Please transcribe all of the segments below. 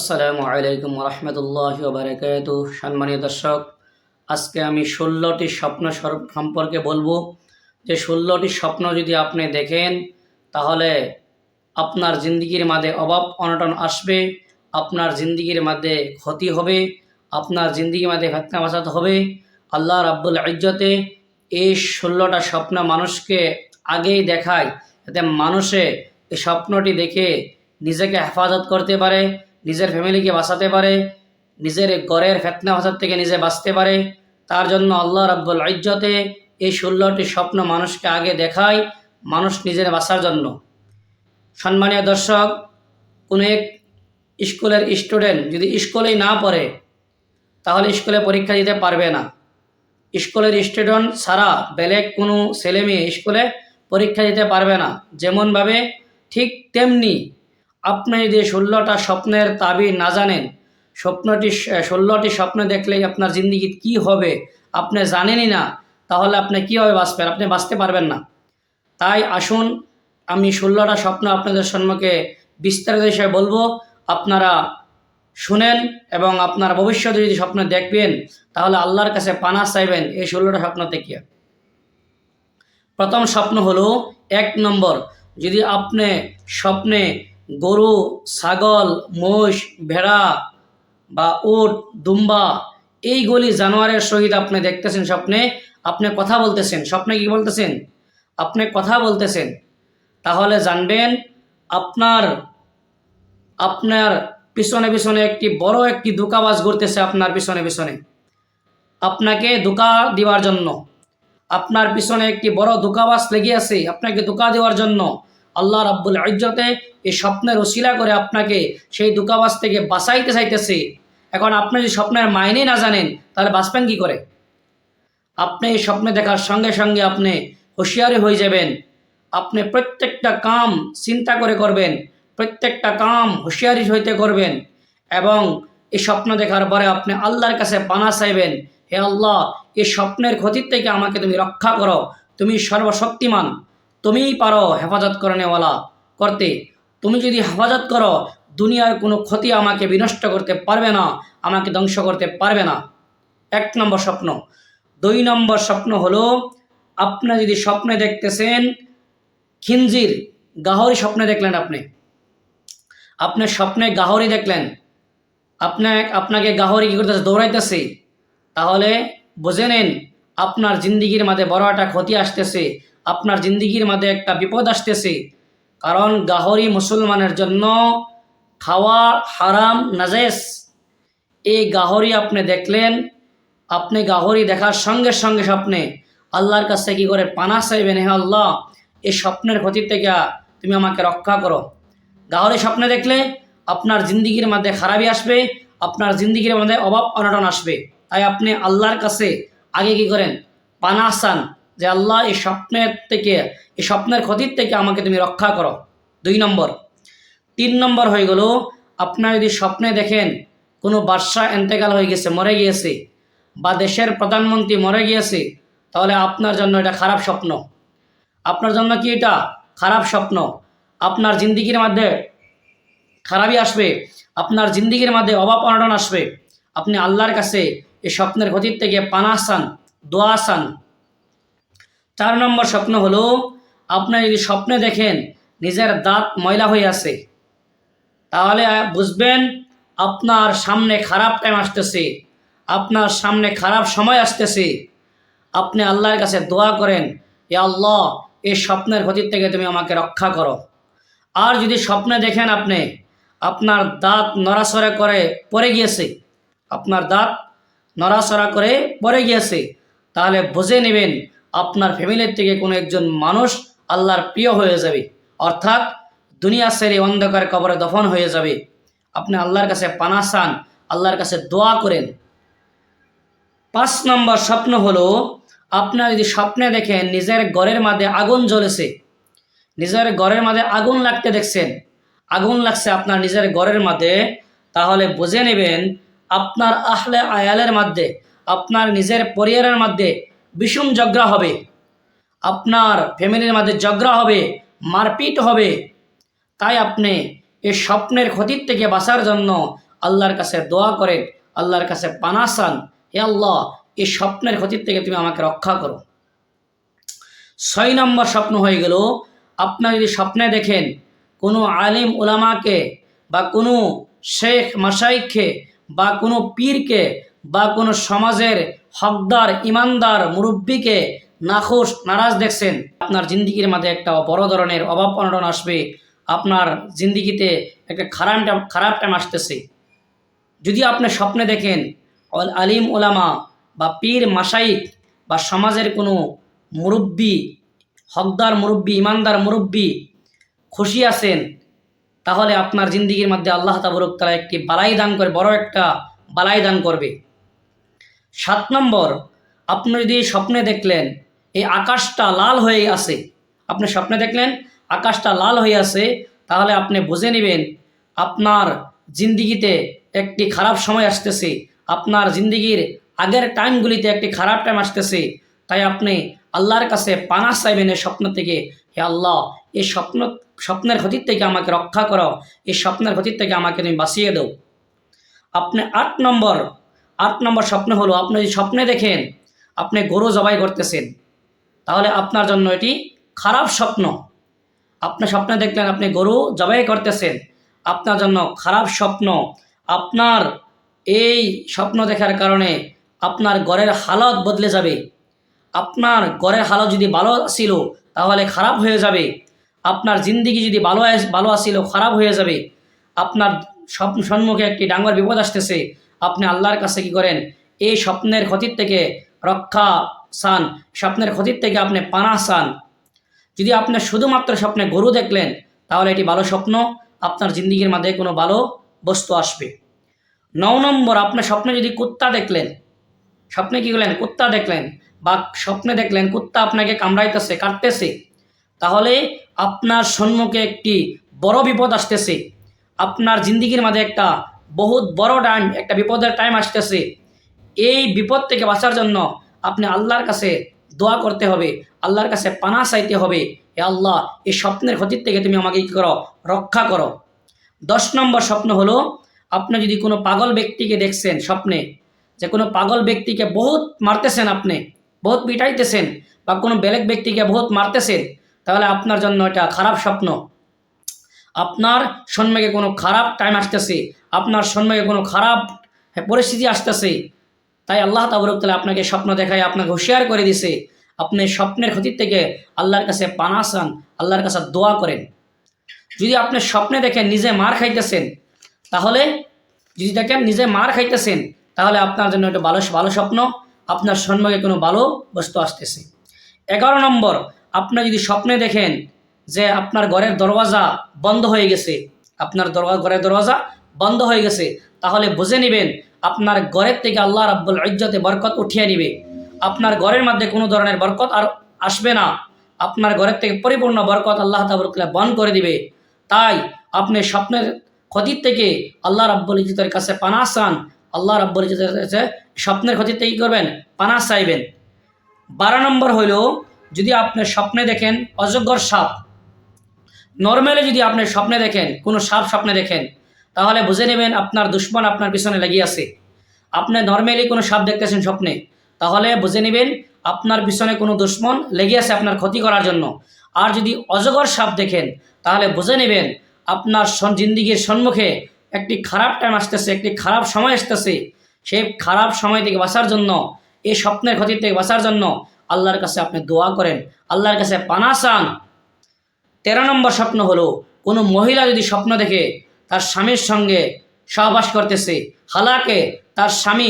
আসসালামু আলাইকুম রহমতুল্লাহি ওয়া বারাকাতুহু। সম্মানীয় দর্শক, আজকে আমি 16টি স্বপ্ন সম্পর্কে বলবো যে 16টি স্বপ্ন যদি আপনি দেখেন তাহলে আপনার জিন্দিগির মাঝে অভাব অনটন আসবে, আপনার জিন্দিগির মধ্যে ক্ষতি হবে, আপনার জিন্দিগির মধ্যে ফিতনা ফাসাদ হবে। আল্লাহ রাব্বুল ইজ্জতে এই 16টা স্বপ্ন মানুষকে আগেই দেখায়, যাতে মানুষে এই স্বপ্নটি দেখে নিজেকে হেফাজত করতে পারে, নিজের ফ্যামিলিকে বাঁচাতে পারে, নিজের ঘরের ফিতনা ফাসাদ থেকে নিজে বাঁচতে পারে। তার জন্য আল্লাহ রাব্বুল ইজ্জতে এই 16টি স্বপ্ন মানুষকে আগে দেখায়, মানুষ নিজের বাঁচার জন্য। সম্মানীয় দর্শক, কোনো এক স্কুলের স্টুডেন্ট যদি স্কুলেই না পড়ে তাহলে স্কুলে পরীক্ষা দিতে পারবে না। স্কুলের স্টুডেন্ট ছাড়া বেলেগ কোনো ছেলে মেয়ে স্কুলে পরীক্ষা দিতে পারবে না। যেমনভাবে ঠিক তেমনি আপনি যদি 16টা স্বপ্নের তাবির না জানেন, 16টি স্বপ্ন দেখলেই আপনার জিন্দিগি কি হবে আপনি জানেনই না, তাহলে আপনি কীভাবে বাঁচবেন? আপনি বাঁচতে পারবেন না। তাই আসুন, আমি 16টা স্বপ্ন আপনাদের সম্মুখে বিস্তারিত হিসেবে বলবো, আপনারা শুনেন এবং আপনার ভবিষ্যতে যদি স্বপ্ন দেখবেন তাহলে আল্লাহর কাছে পানা চাইবেন এই 16টা স্বপ্ন থেকে। প্রথম স্বপ্ন হলো, 1 নম্বর, যদি আপনি স্বপ্নে গরু, ছাগল, মোষ, ভেড়া বা উট, দুম্বা এইগুলি জানোয়ারের সহিত আপনি দেখতেছেন, স্বপ্নে আপনি কথা বলতেছেন, স্বপ্নে কি বলতেছেন? আপনি কথা বলতেছেন, তাহলে জানবেন আপনার আপনার পিছনে পিছনে একটি ধোঁকাবাজ ঘুরতেছে। আপনার পিছনে পিছনে আপনাকে ধোঁকা দেওয়ার জন্য, আপনার পিছনে একটি বড় ধোঁকাবাজ লেগে আছে আপনাকে ধোঁকা দেওয়ার জন্য। আল্লাহ রাব্বুল ইজ্জতে এই স্বপ্নের ওসিলা করে আপনাকে সেই ধোঁকাবাজ থেকে বাঁচাইতে চাইতেছে। এখন আপনি যদি স্বপ্নের মাইনে না জানেন তাহলে বাঁচবেন কী করে? আপনি এই স্বপ্নে দেখার সঙ্গে সঙ্গে আপনি হুঁশিয়ারি হয়ে যাবেন। আপনি প্রত্যেকটা কাম চিন্তা করে করবেন, প্রত্যেকটা কাম হুঁশিয়ারি হইতে করবেন এবং এই স্বপ্ন দেখার পরে আপনি আল্লাহর কাছে পানা চাইবেন, হে আল্লাহ, এই স্বপ্নের ক্ষতির থেকে আমাকে তুমি রক্ষা করো, তুমি সর্বশক্তিমান, তুমিই পারো হেফাজত করেনেওয়ালা করতে। তুমি যদি হেফাজত করো, দুনিয়ার কোনো ক্ষতি আমাকে বিনষ্ট করতে পারবে না, আমাকে ধ্বংস করতে পারবে না। 1 নম্বর স্বপ্ন। 2 নম্বর স্বপ্ন হলো, আপনি যদি স্বপ্নে দেখতেছেন খিনজির, গাহরি স্বপ্নে দেখলেন, আপনি স্বপ্নে গাহরি দেখলেন, আপনাকে গাহরি কী করতেছে? দৌড়াইতেছে, তাহলে বুঝে নেন আপনার জিন্দিগির মাঝে বড় একটা ক্ষতি আসতেছে, আপনার জিন্দিগির মাঝে একটা বিপদ আসতেছে। কারণ গাহরি মুসলমানের জন্য খাওয়া হারাম, নাজেস। এই গাহরি আপনি দেখলেন, আপনি গাহরি দেখার সঙ্গে সঙ্গে স্বপ্নে আল্লাহর কাছে কী করে পানা চাইবেন, হে আল্লাহ, এই স্বপ্নের ক্ষতির থেকে তুমি আমাকে রক্ষা করো। গাহরি স্বপ্নে দেখলে আপনার জিন্দিগির মধ্যে খারাপি আসবে, আপনার জিন্দিগির মধ্যে অভাব অনটন আসবে। তাই আপনি আল্লাহর কাছে আগে কী করেন? পানা চান যে আল্লাহ, এই স্বপ্নের ক্ষতির থেকে আমাকে তুমি রক্ষা করো। 2 নম্বর। 3 নম্বর হয়ে গেল, আপনার যদি স্বপ্নে দেখেন কোনো বাদশা এন্তেকাল হয়ে গেছে, মরে গিয়েছে, বা দেশের প্রধানমন্ত্রী মরে গিয়েছে, তাহলে আপনার জন্য এটা খারাপ স্বপ্ন। আপনার জন্য কি এটা? খারাপ স্বপ্ন। আপনার জিন্দিগির মধ্যে খারাপই আসবে, আপনার জিন্দিগির মধ্যে অভাব অনটন আসবে। আপনি আল্লাহর কাছে এই স্বপ্নের ক্ষতির থেকে পানা চান, দোয়া চান। 4 নম্বর স্বপ্ন হলো, আপনি যদি স্বপ্নে দেখেন নিজের দাঁত ময়লা হয়ে আছে, তাহলে বুঝবেন আপনার সামনে খারাপ টাইম আসতেছে, আপনার সামনে খারাপ সময় আসতেছে। আপনি আল্লাহর কাছে দোয়া করেন, ইয়া আল্লাহ, এই স্বপ্নের ক্ষতির থেকে তুমি আমাকে রক্ষা করো। আর যদি স্বপ্নে দেখেন আপনার দাঁত নড়াচড়া করে পড়ে গিয়েছে, আপনার দাঁত নড়াচড়া করে পড়ে গিয়েছে, তাহলে বুঝে নেবেন আপনার ফ্যামিলির থেকে কোনো একজন মানুষ আল্লাহর প্রিয় হয়ে যাবে, অর্থাৎ দুনিয়া ছেড়ে অন্ধকার কবরে দফন হয়ে যাবে। আপনি আল্লাহর কাছে পানা চান, আল্লাহর কাছে দোয়া করেন। 5 নম্বর স্বপ্ন হলো, আপনার যদি স্বপ্নে দেখেন নিজের ঘরের মধ্যে আগুন জ্বলেছে, নিজের ঘরের মধ্যে আগুন লাগতে দেখছেন, আগুন লাগছে আপনার নিজের ঘরের মধ্যে, তাহলে বুঝে নেবেন আপনার আহলে আয়ালের মধ্যে, আপনার নিজের পরিবারের মধ্যে বিষম ঝগড়া হবে, আপনার ফ্যামিলির মধ্যে ঝগড়া হবে, মারপিট হবে। তাই আপনি এই স্বপ্নের ক্ষতির থেকে বাঁচার জন্য আল্লাহর কাছে দোয়া করেন, আল্লাহর কাছে পানা চান, হে আল্লাহ এই স্বপ্নের ক্ষতির থেকে তুমি আমাকে রক্ষা করো। 6 নম্বর স্বপ্ন হয়ে গেল, আপনারা যদি স্বপ্নে দেখেন কোনো আলিম ওলামাকে বা কোনো শেখ মাশাইখকে বা কোনো পীরকে বা কোনো সমাজের হকদার ইমানদার মুরব্বীকে নাখোশ নারাজ দেখছেন, আপনার জিন্দিগির মাঝে একটা বড় ধরনের অভাব অনটন আসবে, আপনার জিন্দিগিতে একটা খারাপ টাইম আসতেছে। যদি আপনি স্বপ্নে দেখেন আলিম ওলামা বা পীর মাশাইখ বা সমাজের কোনো মুরব্বী, হকদার মুরব্বী, ইমানদার মুরব্বী খুশি আছেন, তাহলে আপনার জিন্দিগির মধ্যে আল্লাহ তাবারক তাআলা একটি বালাই দান করে, বড় একটা বালাই দান করবে। 7 নম্বর, আপনি যদি স্বপ্নে দেখলেন এই আকাশটা লাল হয়ে আছে, আপনি স্বপ্নে দেখলেন আকাশটা লাল হয়ে আছে, তাহলে আপনি বুঝে নেবেন আপনার জিন্দিগিতে একটি খারাপ সময় আসতেছে, আপনার জিন্দিগির আগের টাইমগুলিতে একটি খারাপ টাইম আসতেছে। তাই আপনি আল্লাহর কাছে পানাহ চাইবেন এই স্বপ্ন থেকে, হে আল্লাহ এই স্বপ্নের ক্ষতির থেকে আমাকে রক্ষা করো, এই স্বপ্নের ক্ষতির থেকে আমাকে তুমি বাঁচিয়ে দাও। আপনি 8 নম্বর স্বপ্ন হলো, আপনি যদি স্বপ্নে দেখেন আপনি গরু জবাই করতেছেন, তাহলে আপনার জন্য এটি খারাপ স্বপ্ন। আপনি স্বপ্নে দেখলেন আপনি গরু জবাই করতেছেন, আপনার জন্য খারাপ স্বপ্ন। আপনার এই স্বপ্ন দেখার কারণে আপনার ঘরের হালত বদলে যাবে, আপনার ঘরের হালত যদি ভালো ছিল তাহলে খারাপ হয়ে যাবে, আপনার জিন্দিগি যদি ভালো আসছিল খারাপ হয়ে যাবে। আপনার সম্মুখে একটি ডাঙর বিপদ আসতেছে, আপনি আল্লাহর কাছে কি করেন, এই স্বপ্নের ক্ষতির থেকে রক্ষা চান, স্বপ্নের ক্ষতির থেকে আপনি পানাহ চান। যদি আপনি শুধুমাত্র স্বপ্নে গরু দেখলেন তাহলে এটি ভালো স্বপ্ন, আপনার জিন্দিগির মাঝে কোনো ভালো বস্তু আসবে। 9 নম্বর, আপনার স্বপ্নে যদি কুত্তা দেখলেন, স্বপ্নে কি করলেন, কুত্তা দেখলেন বা স্বপ্নে দেখলেন কুত্তা আপনাকে কামড়াইতেছে, কাটতেছে, তাহলে আপনার সম্মুখে একটি বড় বিপদ আসতেছে, আপনার জিন্দিগির মাঝে একটা বহুত বড় টাইম, একটা বিপদের টাইম আসতেছে। এই বিপদ থেকে বাঁচার জন্য আপনি আল্লাহর কাছে দোয়া করতে হবে, আল্লাহর কাছে পানাহ চাইতে হবে, হে আল্লাহ এই স্বপ্নের ক্ষতির থেকে তুমি আমাকে কী করো, রক্ষা করো। 10 নম্বর স্বপ্ন হলো, আপনি যদি কোনো পাগল ব্যক্তিকে দেখছেন স্বপ্নে, যে কোনো পাগল ব্যক্তিকে বহুত মারতেছেন, আপনি বহুত পিটাইতেছেন বা কোনো বেলেগ ব্যক্তিকে বহুত মারতেছেন, তাহলে আপনার জন্য এটা খারাপ স্বপ্ন। আপনার সম্মুখে কোনো খারাপ টাইম আসতেছে, আপনার সম্মুখে কোনো খারাপ পরিস্থিতি আসতেছে। তাই আল্লাহ তাবারক তাআলা আপনাকে স্বপ্ন দেখায়, আপনাকে হুঁশিয়ার করে দিছে, আপনি স্বপ্নের ক্ষতির থেকে আল্লাহর কাছে পানাহ চান, আল্লাহর কাছে দোয়া করেন। যদি আপনি স্বপ্নে দেখেন নিজে মার খাইতেছেন, তাহলে যদি দেখেন নিজে মার খাইতেছেন, তাহলে আপনার জন্য একটা ভালো স্বপ্ন, আপনার সম্মুখে কোনো ভালো বস্তু আসতেছে। 11 নম্বর, আপনি যদি স্বপ্নে দেখেন যে আপনার ঘরের দরওয়াজা বন্ধ হয়ে গেছে, আপনার ঘরের দরওয়াজা বন্ধ হয়ে গেছে, তাহলে বুঝে নেবেন আপনার ঘরের থেকে আল্লাহ রাব্বুল ইজ্জতে বরকত উঠিয়ে নিবে, আপনার ঘরের মধ্যে কোনো ধরনের বরকত আর আসবে না, আপনার ঘরের থেকে পরিপূর্ণ বরকত আল্লাহ তাবারক তাআলা বন্ধ করে দিবে। তাই আপনি স্বপ্নের ক্ষতির থেকে আল্লাহ রাব্বুল ইজ্জতের কাছে পানাহ চান, আল্লাহ রাব্বুল ইজ্জতের কাছে স্বপ্নের ক্ষতির থেকে কী করবেন, পানাহ চাইবেন। 12 নম্বর হইল, যদি আপনি স্বপ্নে দেখেন অজগর সাপ, নর্মালি যদি আপনি স্বপ্নে দেখেন কোনো সাপ স্বপ্নে দেখেন, তাহলে বুঝে নেবেন আপনার দুশ্মন আপনার পিছনে লেগে আছে। আপনি নর্মালি কোনো সাপ দেখতেছেন স্বপ্নে, তাহলে বুঝে নেবেন আপনার পিছনে কোনো দুশ্মন লেগে আছে আপনার ক্ষতি করার জন্য। আর যদি অজগর সাপ দেখেন, তাহলে বুঝে নেবেন আপনার জিন্দিগির সম্মুখে একটি খারাপ টাইম আসতেছে, একটি খারাপ সময় আসতেছে। সেই খারাপ সময় থেকে বাঁচার জন্য, এই স্বপ্নের ক্ষতি থেকে বাঁচার জন্য আল্লাহর কাছে আপনি দোয়া করেন, আল্লাহর কাছে পানাহ চান। 13 নম্বর স্বপ্ন হলো, কোনো মহিলা যদি স্বপ্ন দেখে তার স্বামীর সঙ্গে সহবাস করতেছে, হালাকে তার স্বামী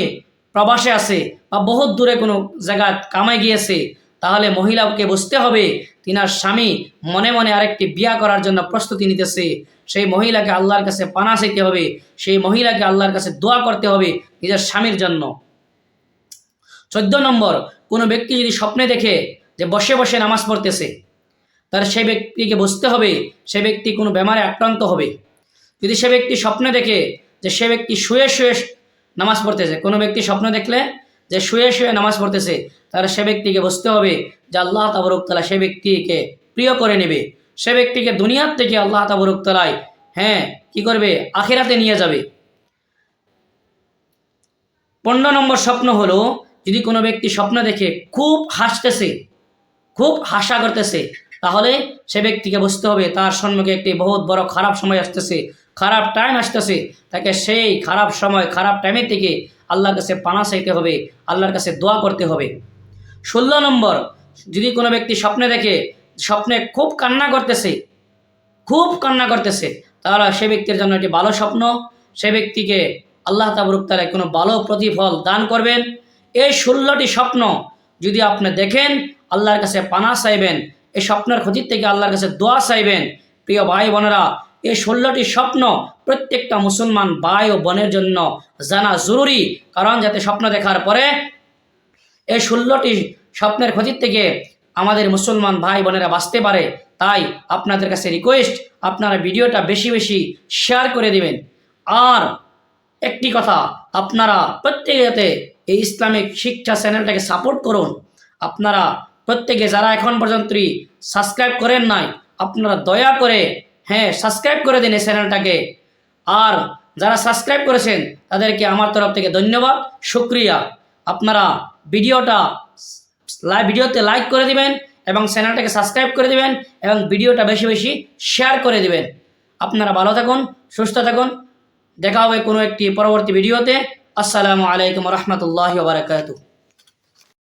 প্রবাসে আছে বা বহুত দূরে কোনো জায়গা কামাই গিয়েছে, তাহলে মহিলাকে বুঝতে হবে তিনার স্বামী মনে মনে আরেকটি বিয়া করার জন্য প্রস্তুতি নিতেছে। সেই মহিলাকে আল্লাহর কাছে পানাহ চাইতে হবে, সেই মহিলাকে আল্লাহর কাছে দোয়া করতে হবে নিজের স্বামীর জন্য। 14 নম্বর, কোনো ব্যক্তি যদি স্বপ্নে দেখে যে বসে বসে নামাজ পড়তেছে, তার সে ব্যক্তিকে বুঝতে হবে সে ব্যক্তি কোনো বেমারে আক্রান্ত হবে। যদি সে ব্যক্তি স্বপ্নে দেখে যে সে ব্যক্তি শুয়ে শুয়ে নামাজ পড়তেছে, কোনো ব্যক্তি স্বপ্ন দেখলে যে শুয়ে শুয়ে নামাজ পড়তেছে, তাহলে সে ব্যক্তিকে বুঝতে হবে যে আল্লাহ তাবারক তাআলা সে ব্যক্তিকে প্রিয় করে নেবে, সে ব্যক্তিকে দুনিয়ার থেকে আল্লাহ তাবারক তাআলা কি করবে, আখিরাতে নিয়ে যাবে। 15 নম্বর স্বপ্ন হলো, যদি কোনো ব্যক্তি স্বপ্ন দেখে খুব হাসতেছে, খুব হাসা করতেছে, তাহলে সে ব্যক্তিকে বুঝতে হবে তার সম্মুখে একটি বহুত বড় খারাপ সময় আসতেছে, খারাপ টাইম আসতেছে। তাকে সেই খারাপ সময়, খারাপ টাইমের থেকে আল্লাহর কাছে পানা চাইতে হবে, আল্লাহর কাছে দোয়া করতে হবে। 16 নম্বর, যদি কোনো ব্যক্তি স্বপ্নে দেখে স্বপ্নে খুব কান্না করতেছে, খুব কান্না করতেছে, তাহলে সে ব্যক্তির জন্য এটি ভালো স্বপ্ন। সে ব্যক্তিকে আল্লাহ তাবারক তাআলা কোনো ভালো প্রতিফল দান করবেন। এই 16টি স্বপ্ন যদি আপনি দেখেন, আল্লাহর কাছে পানা চাইবেন, এই স্বপ্নের ক্ষতির থেকে আল্লাহর কাছে দোয়া চাইবেন। প্রিয় ভাই বোনেরা, এই 16টি স্বপ্ন প্রত্যেকটা মুসলমান ভাই ও বোনের জন্য জানা জরুরি, কারণ যাতে স্বপ্ন দেখার পরে এই 16টি স্বপ্নের ক্ষতির থেকে আমাদের মুসলমান ভাই বোনেরা বাঁচতে পারে। তাই আপনাদের কাছে রিকোয়েস্ট, আপনারা ভিডিওটা বেশি বেশি শেয়ার করে দিবেন। আর একটি কথা, আপনারা প্রত্যেকে যাতে এই ইসলামিক শিক্ষা চ্যানেলটাকে সাপোর্ট করুন। আপনারা প্রত্যেকে যারা এখন পর্যন্ত সাবস্ক্রাইব করেন নাই, আপনারা দয়া করে সাবস্ক্রাইব করে দিন এই চ্যানেলটাকে। আর যারা সাবস্ক্রাইব করেছেন তাদেরকে আমার তরফ থেকে ধন্যবাদ, শুকরিয়া। আপনারা ভিডিওতে লাইক করে দিবেন এবং চ্যানেলটাকে সাবস্ক্রাইব করে দিবেন এবং ভিডিওটা বেশি বেশি শেয়ার করে দিবেন। আপনারা ভালো থাকুন, সুস্থ থাকুন। দেখা হবে কোনো একটি পরবর্তী ভিডিওতে। আসসালামু আলাইকুম ওয়া রাহমাতুল্লাহি ওয়া বারাকাতুহু।